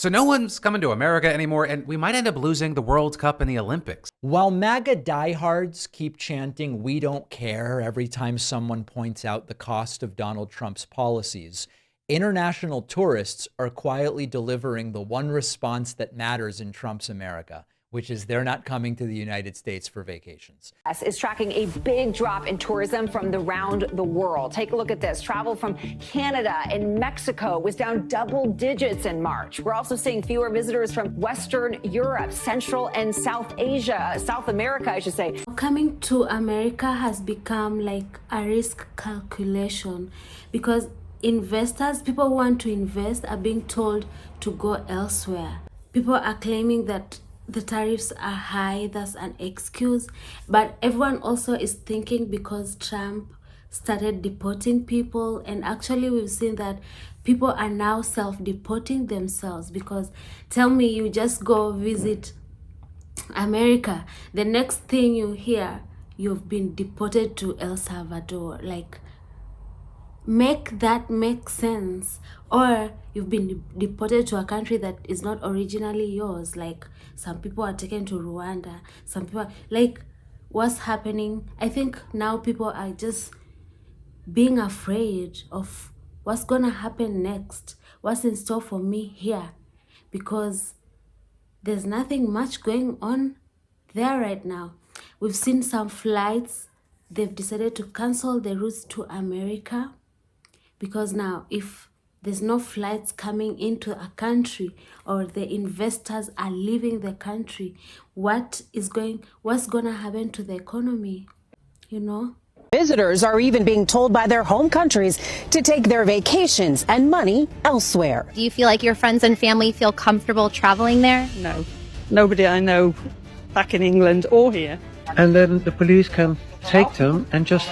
So no one's coming to America anymore, and we might end up losing the World Cup and the Olympics. While MAGA diehards keep chanting, "We don't care," every time someone points out the cost of Donald Trump's policies, international tourists are quietly delivering the one response that matters in Trump's America, which is they're not coming to the United States for vacations. Is tracking a big drop in tourism from around the world. Take a look at this. Travel from Canada and Mexico was down double digits in March. We're also seeing fewer visitors from Western Europe, Central and South Asia, South America, I should say. Coming to America has become like a risk calculation because investors, people who want to invest, are being told to go elsewhere. People are claiming that the tariffs are high, that's an excuse. But everyone also is thinking because Trump started deporting people, and actually we've seen that people are now self-deporting themselves, because tell me you just go visit America, the next thing you hear, you've been deported to El Salvador. Like, make that make sense. Or you've been deported to a country that is not originally yours. Like, some people are taken to Rwanda, some people are, like, what's happening? I think now people are just being afraid of what's gonna happen next, what's in store for me here, because there's nothing much going on there right now. We've seen some flights, they've decided to cancel the routes to America, because now if there's no flights coming into a country, or the investors are leaving the country, what's gonna happen to the economy, you know? Visitors are even being told by their home countries to take their vacations and money elsewhere. Do you feel like your friends and family feel comfortable traveling there? No, nobody I know back in England or here. And then the police can take them and just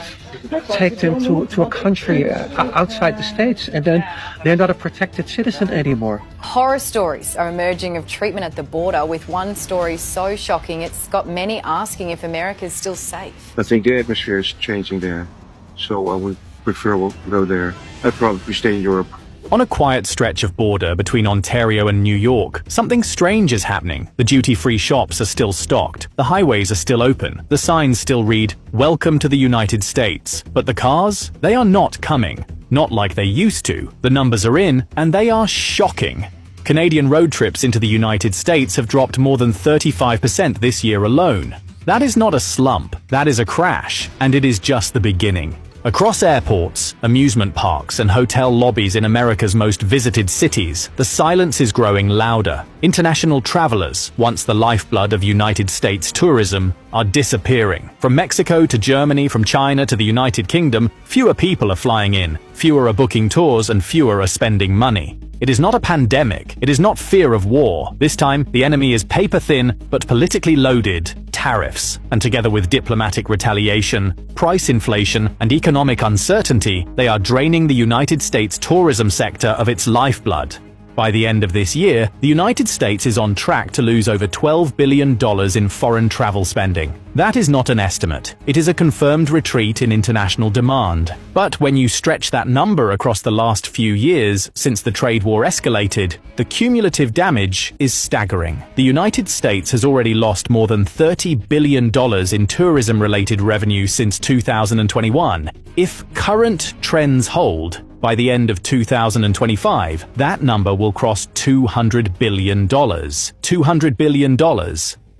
take them to a country outside the States, and then they're not a protected citizen anymore. Horror stories are emerging of treatment at the border, with one story so shocking it's got many asking if America is still safe. I think the atmosphere is changing there, so I would prefer to go there. I'd probably stay in Europe. On a quiet stretch of border between Ontario and New York, something strange is happening. The duty-free shops are still stocked, the highways are still open, the signs still read, "Welcome to the United States." But the cars? They are not coming. Not like they used to. The numbers are in, and they are shocking. Canadian road trips into the United States have dropped more than 35% this year alone. That is not a slump, that is a crash, and it is just the beginning. Across airports, amusement parks, and hotel lobbies in America's most visited cities, the silence is growing louder. International travelers, once the lifeblood of United States tourism, are disappearing. From Mexico to Germany, from China to the United Kingdom, fewer people are flying in, fewer are booking tours, and fewer are spending money. It is not a pandemic, it is not fear of war. This time, the enemy is paper-thin but politically loaded tariffs. And together with diplomatic retaliation, price inflation, and economic uncertainty, they are draining the United States tourism sector of its lifeblood. By the end of this year, the United States is on track to lose over $12 billion in foreign travel spending. That is not an estimate. It is a confirmed retreat in international demand. But when you stretch that number across the last few years since the trade war escalated, the cumulative damage is staggering. The United States has already lost more than $30 billion in tourism-related revenue since 2021. If current trends hold, by the end of 2025, that number will cross $200 billion. $200 billion.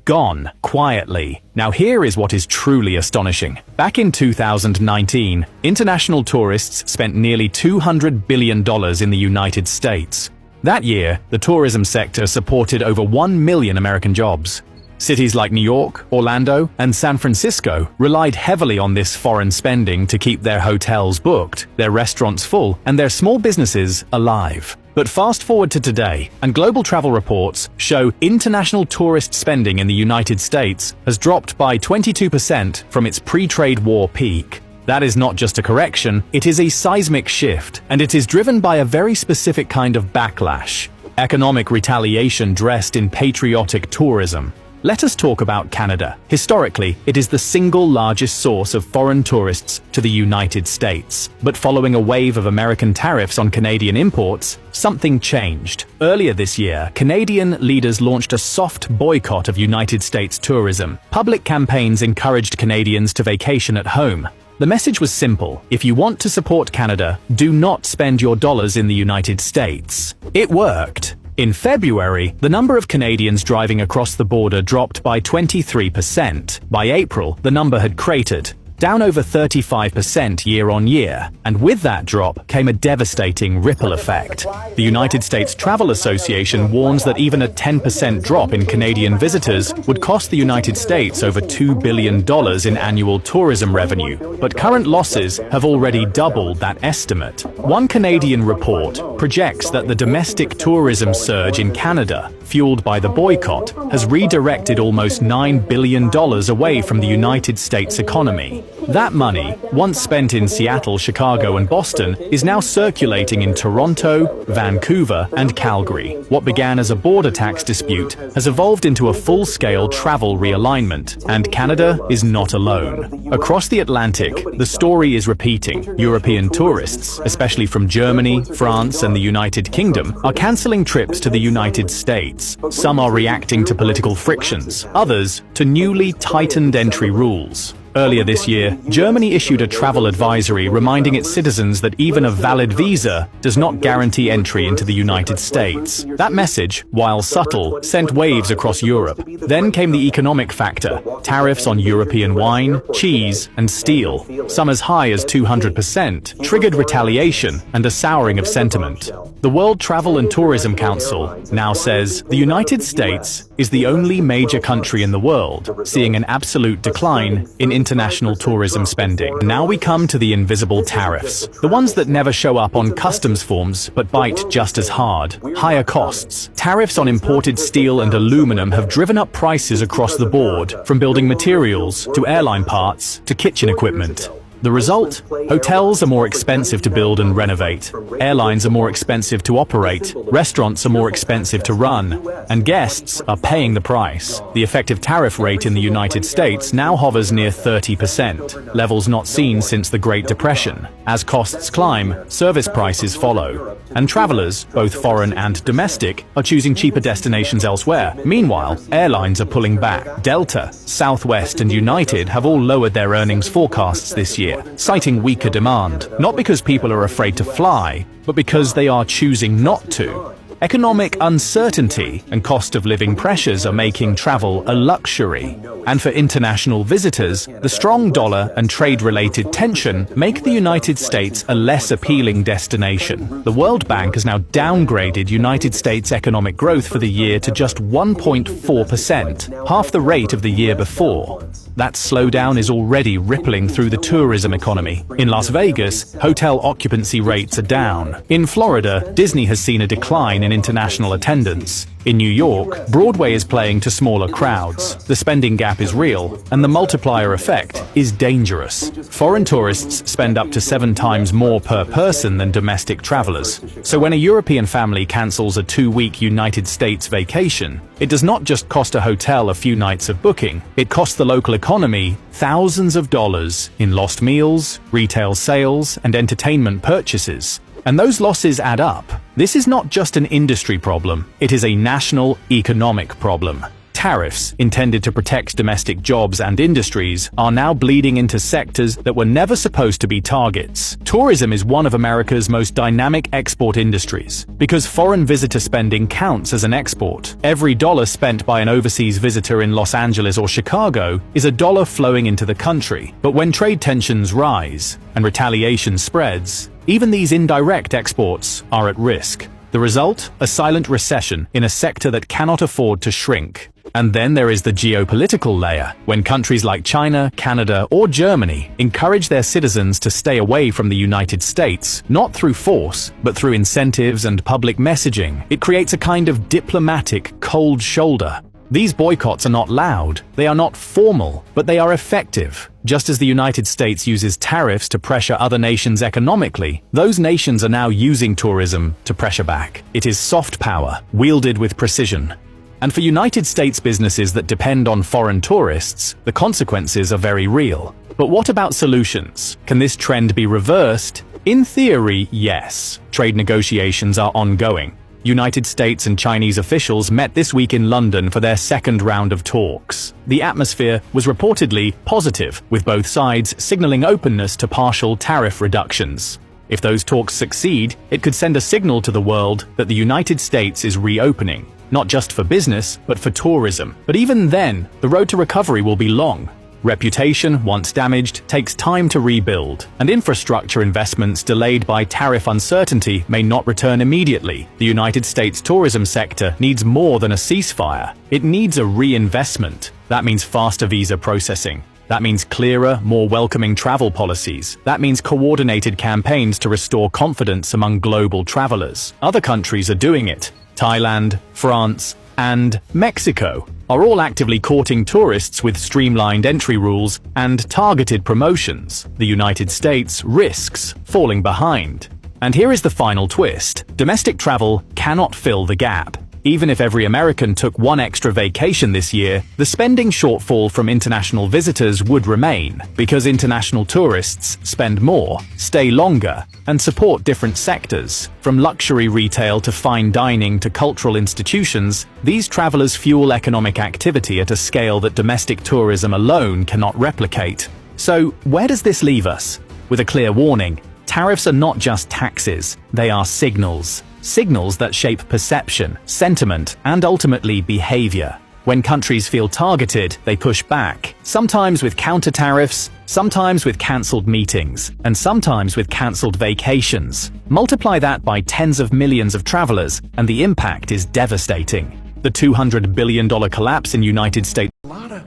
Gone quietly. Now here is what is truly astonishing. Back in 2019, international tourists spent nearly $200 billion in the United States. That year, the tourism sector supported over 1 million American jobs. Cities like New York, Orlando, and San Francisco relied heavily on this foreign spending to keep their hotels booked, their restaurants full, and their small businesses alive. But fast forward to today, and global travel reports show international tourist spending in the United States has dropped by 22% from its pre-trade war peak. That is not just a correction, it is a seismic shift, and it is driven by a very specific kind of backlash. Economic retaliation dressed in patriotic tourism. Let us talk about Canada. Historically, it is the single largest source of foreign tourists to the United States. But following a wave of American tariffs on Canadian imports, something changed. Earlier this year, Canadian leaders launched a soft boycott of United States tourism. Public campaigns encouraged Canadians to vacation at home. The message was simple: if you want to support Canada, do not spend your dollars in the United States. It worked. In February, the number of Canadians driving across the border dropped by 23%. By April, the number had cratered, down over 35% year-on-year, and with that drop came a devastating ripple effect. The United States Travel Association warns that even a 10% drop in Canadian visitors would cost the United States over $2 billion in annual tourism revenue, but current losses have already doubled that estimate. One Canadian report projects that the domestic tourism surge in Canada, fueled by the boycott, has redirected almost $9 billion away from the United States economy. That money, once spent in Seattle, Chicago, and Boston, is now circulating in Toronto, Vancouver, and Calgary. What began as a border tax dispute has evolved into a full-scale travel realignment, and Canada is not alone. Across the Atlantic, the story is repeating. European tourists, especially from Germany, France, and the United Kingdom, are cancelling trips to the United States. Some are reacting to political frictions, others to newly tightened entry rules. Earlier this year, Germany issued a travel advisory reminding its citizens that even a valid visa does not guarantee entry into the United States. That message, while subtle, sent waves across Europe. Then came the economic factor: tariffs on European wine, cheese, and steel, some as high as 200%, triggered retaliation and a souring of sentiment. The World Travel and Tourism Council now says the United States is the only major country in the world seeing an absolute decline in international tourism spending. Now we come to the invisible tariffs, the ones that never show up on customs forms but bite just as hard. Higher costs. Tariffs on imported steel and aluminum have driven up prices across the board, from building materials to airline parts to kitchen equipment. The result? Hotels are more expensive to build and renovate. Airlines are more expensive to operate. Restaurants are more expensive to run. And guests are paying the price. The effective tariff rate in the United States now hovers near 30%, levels not seen since the Great Depression. As costs climb, service prices follow. And travelers, both foreign and domestic, are choosing cheaper destinations elsewhere. Meanwhile, airlines are pulling back. Delta, Southwest, and United have all lowered their earnings forecasts this year, citing weaker demand, not because people are afraid to fly, but because they are choosing not to. Economic uncertainty and cost of living pressures are making travel a luxury. And for international visitors, the strong dollar and trade-related tension make the United States a less appealing destination. The World Bank has now downgraded United States economic growth for the year to just 1.4%, half the rate of the year before. That slowdown is already rippling through the tourism economy. In Las Vegas, hotel occupancy rates are down. In Florida, Disney has seen a decline in international attendance. In New York, Broadway is playing to smaller crowds. The spending gap is real, and the multiplier effect is dangerous. Foreign tourists spend up to 7 times more per person than domestic travelers. So when a European family cancels a 2-week United States vacation, it does not just cost a hotel a few nights of booking. It costs the local economy thousands of dollars in lost meals, retail sales, and entertainment purchases. And those losses add up. This is not just an industry problem, it is a national economic problem. Tariffs, intended to protect domestic jobs and industries, are now bleeding into sectors that were never supposed to be targets. Tourism is one of America's most dynamic export industries, because foreign visitor spending counts as an export. Every dollar spent by an overseas visitor in Los Angeles or Chicago is a dollar flowing into the country. But when trade tensions rise and retaliation spreads, even these indirect exports are at risk. The result? A silent recession in a sector that cannot afford to shrink. And then there is the geopolitical layer, when countries like China, Canada, or Germany encourage their citizens to stay away from the United States, not through force, but through incentives and public messaging. It creates a kind of diplomatic cold shoulder. These boycotts are not loud, they are not formal, but they are effective. Just as the United States uses tariffs to pressure other nations economically, those nations are now using tourism to pressure back. It is soft power, wielded with precision. And for United States businesses that depend on foreign tourists, the consequences are very real. But what about solutions? Can this trend be reversed? In theory, yes. Trade negotiations are ongoing. United States and Chinese officials met this week in London for their second round of talks. The atmosphere was reportedly positive, with both sides signaling openness to partial tariff reductions. If those talks succeed, it could send a signal to the world that the United States is reopening, not just for business, but for tourism. But even then, the road to recovery will be long. Reputation, once damaged, takes time to rebuild, and infrastructure investments delayed by tariff uncertainty may not return immediately. The United States tourism sector needs more than a ceasefire. It needs a reinvestment. That means faster visa processing. That means clearer, more welcoming travel policies. That means coordinated campaigns to restore confidence among global travelers. Other countries are doing it. Thailand, France, and Mexico are all actively courting tourists with streamlined entry rules and targeted promotions. The United States risks falling behind. And here is the final twist. Domestic travel cannot fill the gap. Even if every American took one extra vacation this year, the spending shortfall from international visitors would remain, because international tourists spend more, stay longer, and support different sectors. From luxury retail to fine dining to cultural institutions, these travelers fuel economic activity at a scale that domestic tourism alone cannot replicate. So, where does this leave us? With a clear warning, tariffs are not just taxes, they are signals. Signals that shape perception, sentiment, and ultimately behavior. When countries feel targeted, they push back, sometimes with counter-tariffs, sometimes with cancelled meetings, and sometimes with cancelled vacations. Multiply that by tens of millions of travelers, and the impact is devastating. The $200 billion collapse in United States. A lot of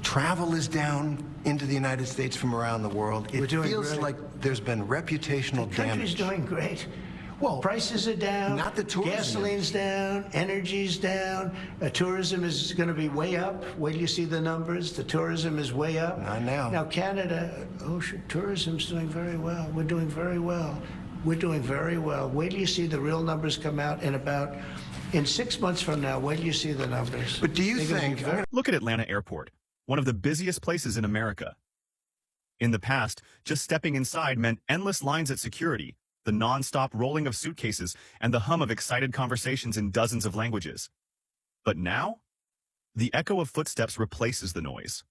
travel is down into the United States from around the world. It feels like there's been reputational damage. The country's doing great. Well, prices are down, not the tourism. Gasoline's down, energy's down, tourism is going to be way up. Wait till you see the numbers. The tourism is way up. Not now. Now, Canada, tourism's doing very well. We're doing very well. We're doing very well. Wait till you see the real numbers come out in 6 months from now. Wait till you see the numbers. But do you think... Look at Atlanta Airport, one of the busiest places in America. In the past, just stepping inside meant endless lines at security, the non-stop rolling of suitcases, and the hum of excited conversations in dozens of languages. But now, the echo of footsteps replaces the noise.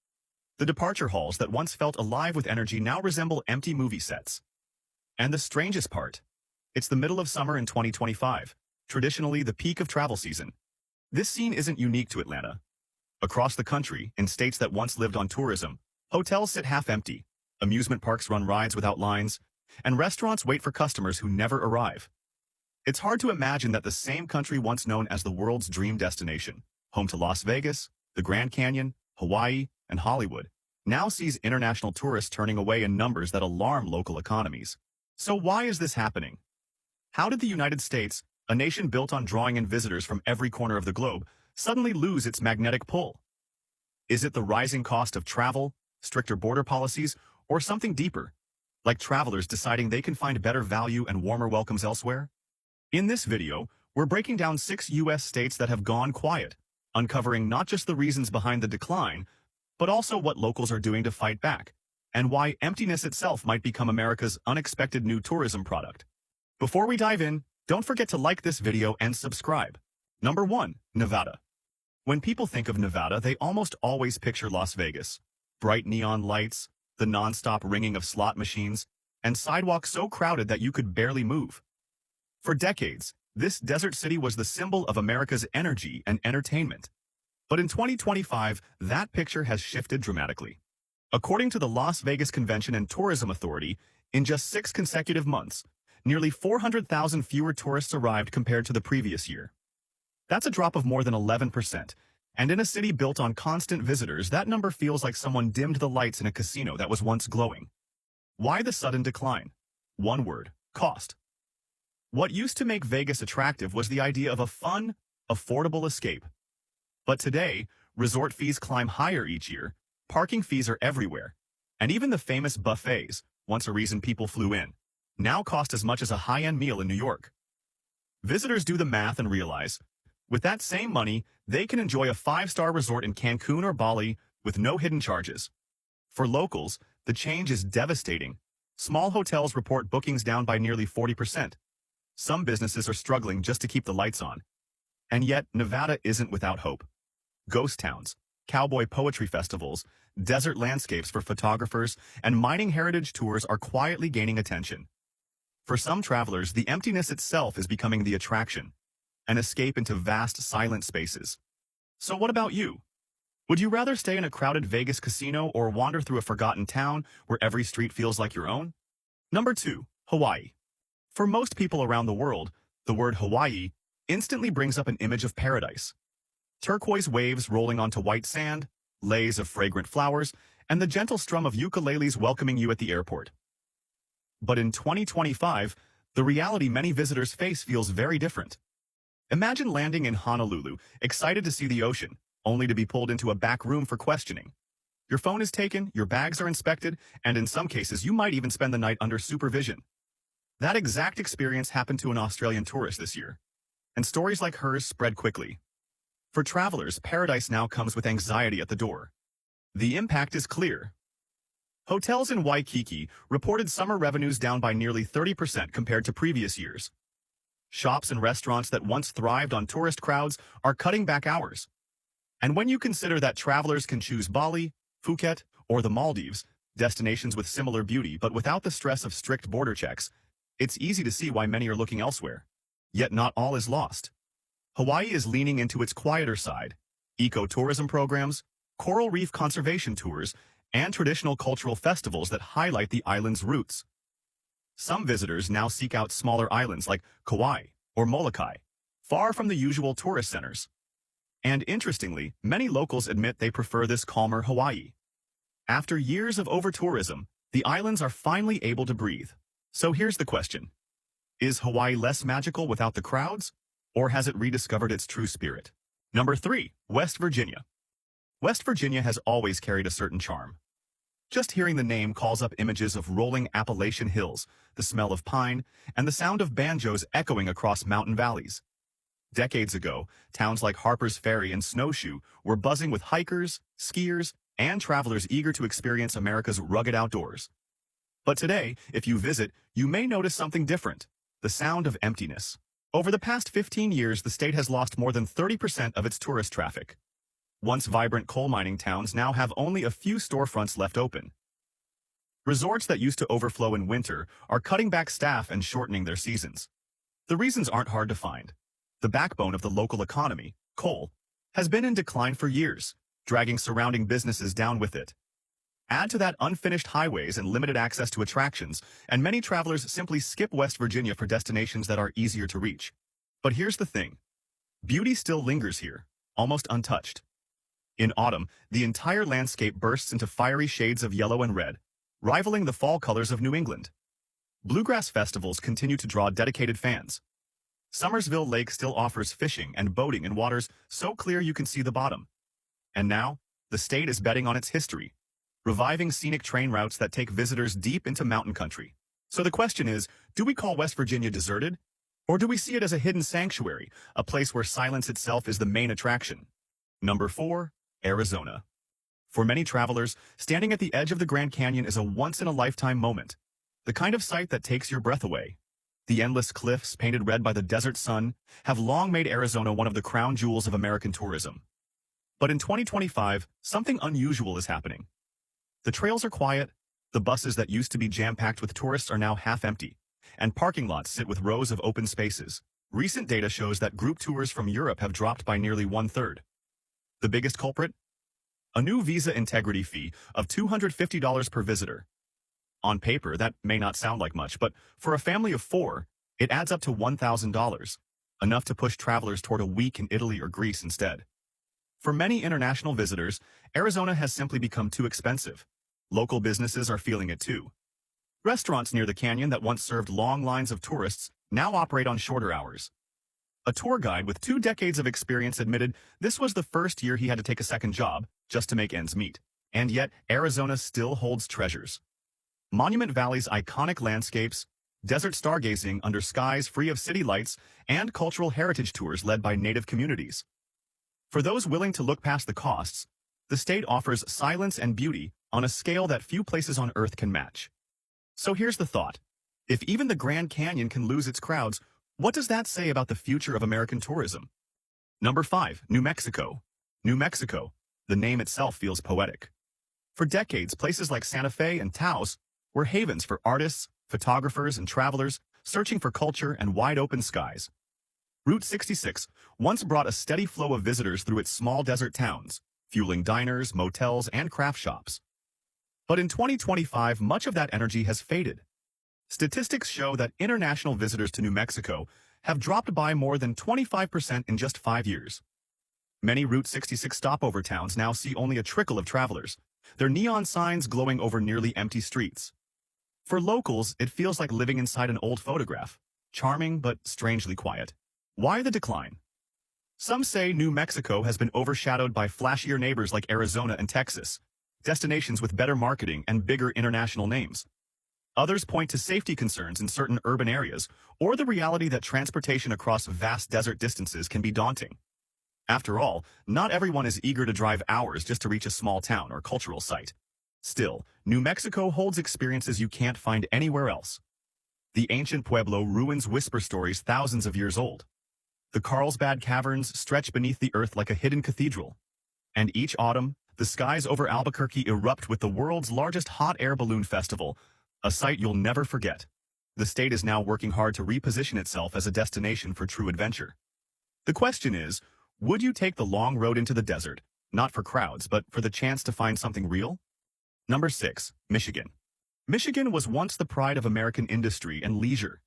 The departure halls that once felt alive with energy now resemble empty movie sets. And the strangest part, it's the middle of summer in 2025, traditionally the peak of travel season. This scene isn't unique to Atlanta. Across the country, in states that once lived on tourism, hotels sit half empty, amusement parks run rides without lines, and restaurants wait for customers who never arrive. It's hard to imagine that the same country once known as the world's dream destination, home to Las Vegas, the Grand Canyon, Hawaii, and Hollywood, now sees international tourists turning away in numbers that alarm local economies. So why is this happening? How did the United States, a nation built on drawing in visitors from every corner of the globe, suddenly lose its magnetic pull? Is it the rising cost of travel, stricter border policies, or something deeper, like travelers deciding they can find better value and warmer welcomes elsewhere? In this video, we're breaking down 6 U.S. states that have gone quiet, uncovering not just the reasons behind the decline, but also what locals are doing to fight back, and why emptiness itself might become America's unexpected new tourism product. Before we dive in, don't forget to like this video and subscribe. Number 1, Nevada. When people think of Nevada, they almost always picture Las Vegas. Bright neon lights, the non-stop ringing of slot machines, and sidewalks so crowded that you could barely move. For decades, this desert city was the symbol of America's energy and entertainment. But in 2025, that picture has shifted dramatically. According to the Las Vegas Convention and Tourism Authority, in just 6 consecutive months, nearly 400,000 fewer tourists arrived compared to the previous year. That's a drop of more than 11%. And in a city built on constant visitors, that number feels like someone dimmed the lights in a casino that was once glowing. Why the sudden decline? One word: cost. What used to make Vegas attractive was the idea of a fun, affordable escape. But today, resort fees climb higher each year, parking fees are everywhere, and even the famous buffets, once a reason people flew in, now cost as much as a high-end meal in New York. Visitors do the math and realize, With that same money, they can enjoy a 5-star resort in Cancun or Bali with no hidden charges. For locals, the change is devastating. Small hotels report bookings down by nearly 40%. Some businesses are struggling just to keep the lights on. And yet, Nevada isn't without hope. Ghost towns, cowboy poetry festivals, desert landscapes for photographers, and mining heritage tours are quietly gaining attention. For some travelers, the emptiness itself is becoming the attraction, an escape into vast, silent spaces. So what about you? Would you rather stay in a crowded Vegas casino or wander through a forgotten town where every street feels like your own? Number 2, Hawaii. For most people around the world, the word Hawaii instantly brings up an image of paradise. Turquoise waves rolling onto white sand, leis of fragrant flowers, and the gentle strum of ukuleles welcoming you at the airport. But in 2025, the reality many visitors face feels very different. Imagine landing in Honolulu, excited to see the ocean, only to be pulled into a back room for questioning. Your phone is taken, your bags are inspected, and in some cases you might even spend the night under supervision. That exact experience happened to an Australian tourist this year, and stories like hers spread quickly. For travelers, paradise now comes with anxiety at the door. The impact is clear. Hotels in Waikiki reported summer revenues down by nearly 30% compared to previous years. Shops and restaurants that once thrived on tourist crowds are cutting back hours. And when you consider that travelers can choose Bali, Phuket, or the Maldives, destinations with similar beauty but without the stress of strict border checks, it's easy to see why many are looking elsewhere. Yet not all is lost. Hawaii is leaning into its quieter side. Eco-tourism programs, coral reef conservation tours, and traditional cultural festivals that highlight the island's roots. Some visitors now seek out smaller islands like Kauai or Molokai, far from the usual tourist centers. And interestingly, many locals admit they prefer this calmer Hawaii. After years of over-tourism, the islands are finally able to breathe. So here's the question. Is Hawaii less magical without the crowds, or has it rediscovered its true spirit? Number 3, West Virginia. West Virginia has always carried a certain charm. Just hearing the name calls up images of rolling Appalachian hills, the smell of pine, and the sound of banjos echoing across mountain valleys. Decades ago, towns like Harper's Ferry and Snowshoe were buzzing with hikers, skiers, and travelers eager to experience America's rugged outdoors. But today, if you visit, you may notice something different: the sound of emptiness. Over the past 15 years, the state has lost more than 30% of its tourist traffic. Once vibrant coal mining towns now have only a few storefronts left open. Resorts that used to overflow in winter are cutting back staff and shortening their seasons. The reasons aren't hard to find. The backbone of the local economy, coal, has been in decline for years, dragging surrounding businesses down with it. Add to that unfinished highways and limited access to attractions, and many travelers simply skip West Virginia for destinations that are easier to reach. But here's the thing. Beauty still lingers here, almost untouched. In autumn, the entire landscape bursts into fiery shades of yellow and red, rivaling the fall colors of New England. Bluegrass festivals continue to draw dedicated fans. Summersville Lake still offers fishing and boating in waters so clear you can see the bottom. And now, the state is betting on its history, reviving scenic train routes that take visitors deep into mountain country. So the question is, do we call West Virginia deserted? Or do we see it as a hidden sanctuary, a place where silence itself is the main attraction? Number 4, Arizona. For many travelers, standing at the edge of the Grand Canyon is a once-in-a-lifetime moment, the kind of sight that takes your breath away. The endless cliffs, painted red by the desert sun, have long made Arizona one of the crown jewels of American tourism. But in 2025, something unusual is happening. The trails are quiet, the buses that used to be jam-packed with tourists are now half empty, and parking lots sit with rows of open spaces. Recent data shows that group tours from Europe have dropped by nearly 1/3. The biggest culprit? A new visa integrity fee of $250 per visitor. On paper, that may not sound like much, but for a family of 4, it adds up to $1,000, enough to push travelers toward a week in Italy or Greece instead. For many international visitors, Arizona has simply become too expensive. Local businesses are feeling it too. Restaurants near the canyon that once served long lines of tourists now operate on shorter hours. A tour guide with 2 decades of experience admitted this was the first year he had to take a second job just to make ends meet. And yet, Arizona still holds treasures. Monument Valley's iconic landscapes, desert stargazing under skies free of city lights, and cultural heritage tours led by native communities. For those willing to look past the costs, the state offers silence and beauty on a scale that few places on Earth can match. So here's the thought. If even the Grand Canyon can lose its crowds, what does that say about the future of American tourism? Number 5, New Mexico. New Mexico. The name itself feels poetic. For decades, places like Santa Fe and Taos were havens for artists, photographers, and travelers searching for culture and wide-open skies. Route 66 once brought a steady flow of visitors through its small desert towns, fueling diners, motels, and craft shops. But in 2025, much of that energy has faded. Statistics show that international visitors to New Mexico have dropped by more than 25% in just 5 years. Many Route 66 stopover towns now see only a trickle of travelers, their neon signs glowing over nearly empty streets. For locals, it feels like living inside an old photograph, charming but strangely quiet. Why the decline? Some say New Mexico has been overshadowed by flashier neighbors like Arizona and Texas, destinations with better marketing and bigger international names. Others point to safety concerns in certain urban areas, or the reality that transportation across vast desert distances can be daunting. After all, not everyone is eager to drive hours just to reach a small town or cultural site. Still, New Mexico holds experiences you can't find anywhere else. The ancient Pueblo ruins whisper stories thousands of years old. The Carlsbad Caverns stretch beneath the earth like a hidden cathedral. And each autumn, the skies over Albuquerque erupt with the world's largest hot air balloon festival, a sight you'll never forget. The state is now working hard to reposition itself as a destination for true adventure. The question is, would you take the long road into the desert, not for crowds, but for the chance to find something real? Number 6, Michigan. Michigan was once the pride of American industry and leisure.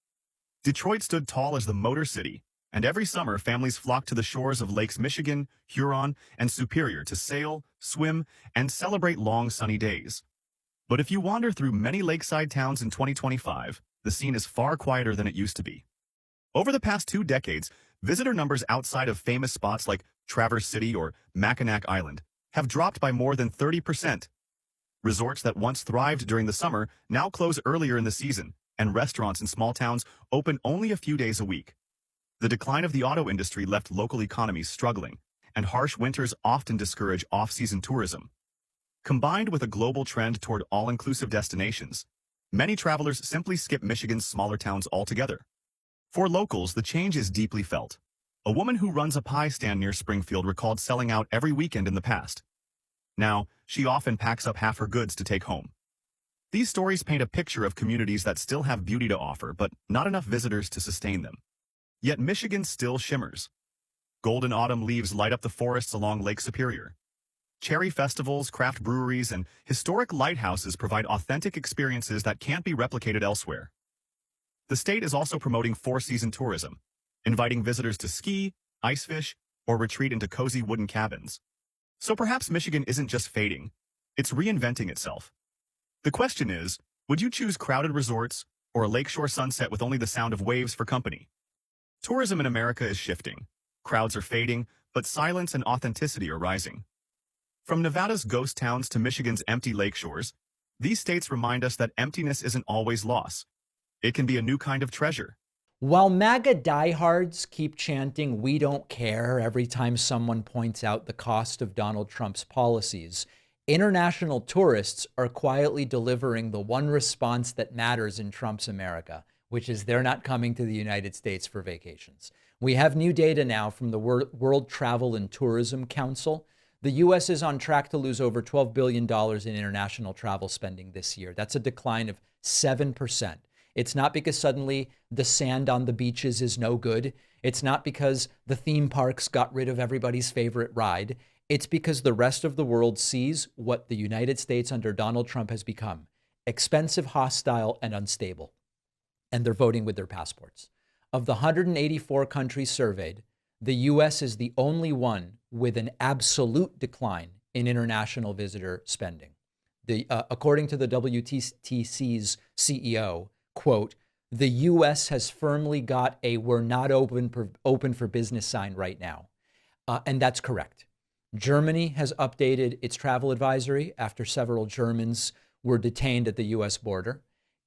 Detroit stood tall as the Motor City, and every summer families flocked to the shores of Lakes Michigan, Huron, and Superior to sail, swim, and celebrate long sunny days. But if you wander through many lakeside towns in 2025, the scene is far quieter than it used to be. Over the past 2 decades, visitor numbers outside of famous spots like Traverse City or Mackinac Island have dropped by more than 30%. Resorts that once thrived during the summer now close earlier in the season, and restaurants in small towns open only a few days a week. The decline of the auto industry left local economies struggling, and harsh winters often discourage off-season tourism. Combined with a global trend toward all-inclusive destinations, many travelers simply skip Michigan's smaller towns altogether. For locals, the change is deeply felt. A woman who runs a pie stand near Springfield recalled selling out every weekend in the past. Now, she often packs up half her goods to take home. These stories paint a picture of communities that still have beauty to offer, but not enough visitors to sustain them. Yet Michigan still shimmers. Golden autumn leaves light up the forests along Lake Superior. Cherry festivals, craft breweries, and historic lighthouses provide authentic experiences that can't be replicated elsewhere. The state is also promoting four-season tourism, inviting visitors to ski, ice fish, or retreat into cozy wooden cabins. So perhaps Michigan isn't just fading, it's reinventing itself. The question is, would you choose crowded resorts or a lakeshore sunset with only the sound of waves for company? Tourism in America is shifting. Crowds are fading, but silence and authenticity are rising. From Nevada's ghost towns to Michigan's empty lakeshores, these states remind us that emptiness isn't always loss. It can be a new kind of treasure. While MAGA diehards keep chanting, "We don't care," every time someone points out the cost of Donald Trump's policies, international tourists are quietly delivering the one response that matters in Trump's America, which is they're not coming to the United States for vacations. We have new data now from the World Travel and Tourism Council. The U.S. is on track to lose over $12 billion in international travel spending this year. That's a decline of 7%. It's not because suddenly the sand on the beaches is no good. It's not because the theme parks got rid of everybody's favorite ride. It's because the rest of the world sees what the United States under Donald Trump has become: expensive, hostile, and unstable. And they're voting with their passports. Of the 184 countries surveyed, the U.S. is the only one with an absolute decline in international visitor spending. According to the WTC's CEO, quote, "The U.S. has firmly got a 'we're not open for business' sign right now." And that's correct. Germany has updated its travel advisory after several Germans were detained at the U.S. border.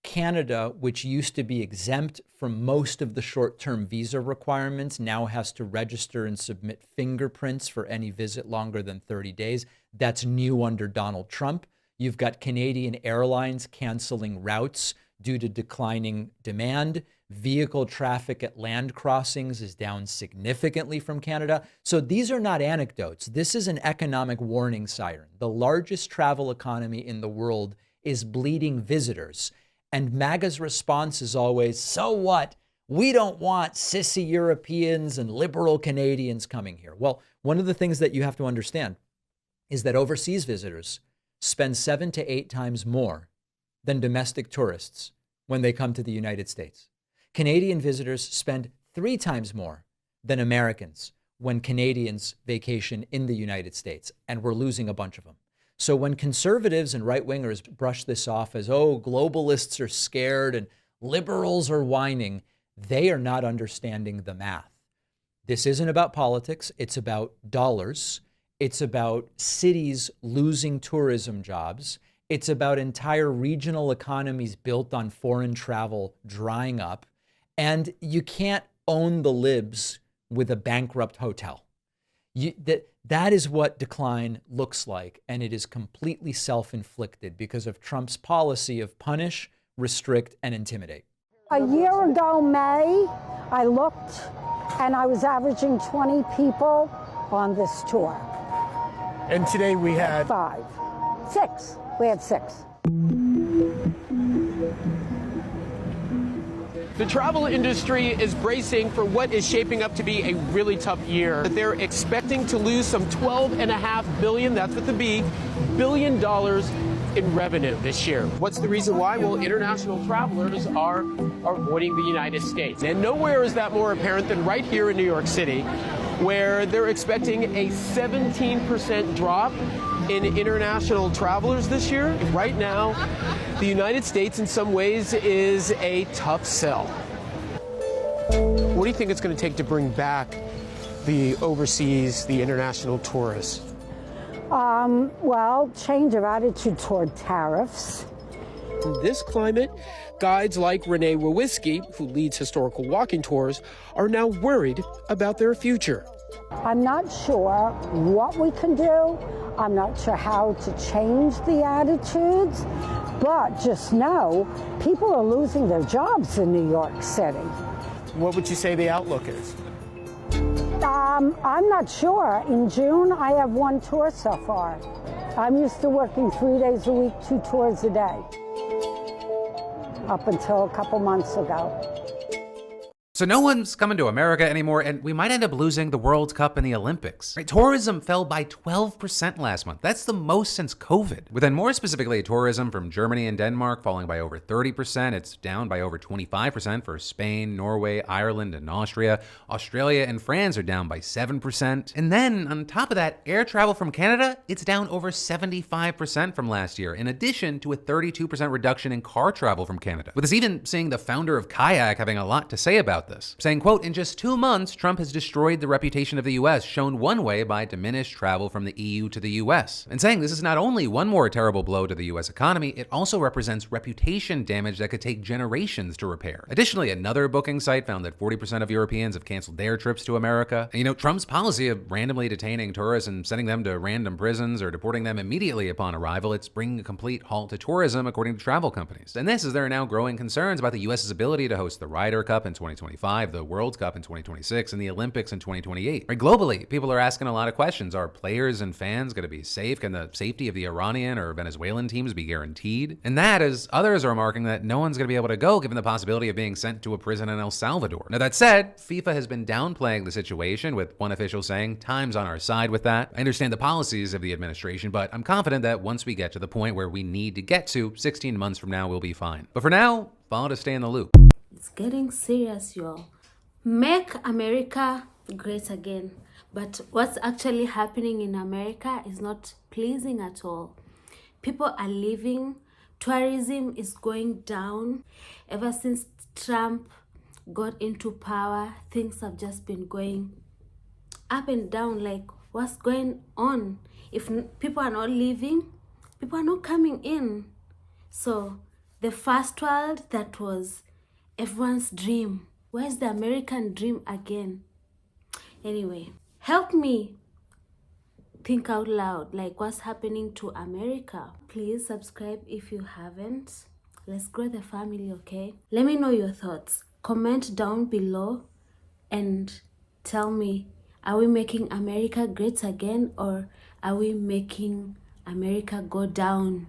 Canada, which used to be exempt from most of the short-term visa requirements, now has to register and submit fingerprints for any visit longer than 30 days. That's new under Donald Trump. You've got Canadian Airlines canceling routes due to declining demand. Vehicle traffic at land crossings is down significantly from Canada. So these are not anecdotes. This is an economic warning siren. The largest travel economy in the world is bleeding visitors. And MAGA's response is always, so what? We don't want sissy Europeans and liberal Canadians coming here. Well, one of the things that you have to understand is that overseas visitors spend 7 to 8 times more than domestic tourists when they come to the United States. Canadian visitors spend 3 times more than Americans when Canadians vacation in the United States, and we're losing a bunch of them. So when conservatives and right-wingers brush this off as, oh, globalists are scared and liberals are whining, they are not understanding the math. This isn't about politics. It's about dollars. It's about cities losing tourism jobs. It's about entire regional economies built on foreign travel drying up. And you can't own the libs with a bankrupt hotel. That is what decline looks like, and it is completely self-inflicted because of Trump's policy of punish, restrict, and intimidate. A year ago, May, I looked, and I was averaging 20 people on this tour. And today we had 5. 6. We had 6. The travel industry is bracing for what is shaping up to be a really tough year. They're expecting to lose some $12.5 billion, that's with the B, $billion in revenue this year. What's the reason why? Well, international travelers are avoiding the United States. And nowhere is that more apparent than right here in New York City, where they're expecting a 17% drop in international travelers this year. Right now, the United States in some ways is a tough sell. What do you think it's going to take to bring back the overseas, the international tourists? Well, change of attitude toward tariffs. In this climate, guides like Renee Wawiski, who leads historical walking tours, are now worried about their future. I'm not sure what we can do. I'm not sure how to change the attitudes, but just know people are losing their jobs in New York City. What would you say the outlook is? I'm not sure. In June, I have 1 tour so far. I'm used to working 3 days a week, 2 tours a day, up until a couple months ago. So no one's coming to America anymore, and we might end up losing the World Cup and the Olympics. Right? Tourism fell by 12% last month. That's the most since COVID. With then more specifically tourism from Germany and Denmark falling by over 30%. It's down by over 25% for Spain, Norway, Ireland, and Austria. Australia and France are down by 7%. And then on top of that, air travel from Canada, it's down over 75% from last year, in addition to a 32% reduction in car travel from Canada. With us even seeing the founder of Kayak having a lot to say about this, saying, quote, in just 2 months, Trump has destroyed the reputation of the U.S., shown one way by diminished travel from the EU to the U.S., and saying this is not only one more terrible blow to the U.S. economy, it also represents reputation damage that could take generations to repair. Additionally, another booking site found that 40% of Europeans have canceled their trips to America. And, Trump's policy of randomly detaining tourists and sending them to random prisons or deporting them immediately upon arrival, it's bringing a complete halt to tourism, according to travel companies. And this is there are now growing concerns about the U.S.'s ability to host the Ryder Cup in 2025, the World Cup in 2026, and the Olympics in 2028. Right, globally, people are asking a lot of questions. Are players and fans going to be safe? Can the safety of the Iranian or Venezuelan teams be guaranteed? And that, as others are remarking, that no one's going to be able to go given the possibility of being sent to a prison in El Salvador. Now, that said, FIFA has been downplaying the situation, with one official saying, time's on our side with that. I understand the policies of the administration, but I'm confident that once we get to the point where we need to get to, 16 months from now, we'll be fine. But for now, follow to stay in the loop. It's getting serious, y'all. Make America great again. But what's actually happening in America is not pleasing at all. People are leaving. Tourism is going down. Ever since Trump got into power, things have just been going up and down. Like, what's going on? If people are not leaving, people are not coming in. So The first world that was everyone's dream. Where's the American dream again? Anyway, help me think out loud, like what's happening to America. Please subscribe if you haven't. Let's grow the family, okay? Let me know your thoughts. Comment down below and tell me, are we making America great again, or are we making America go down?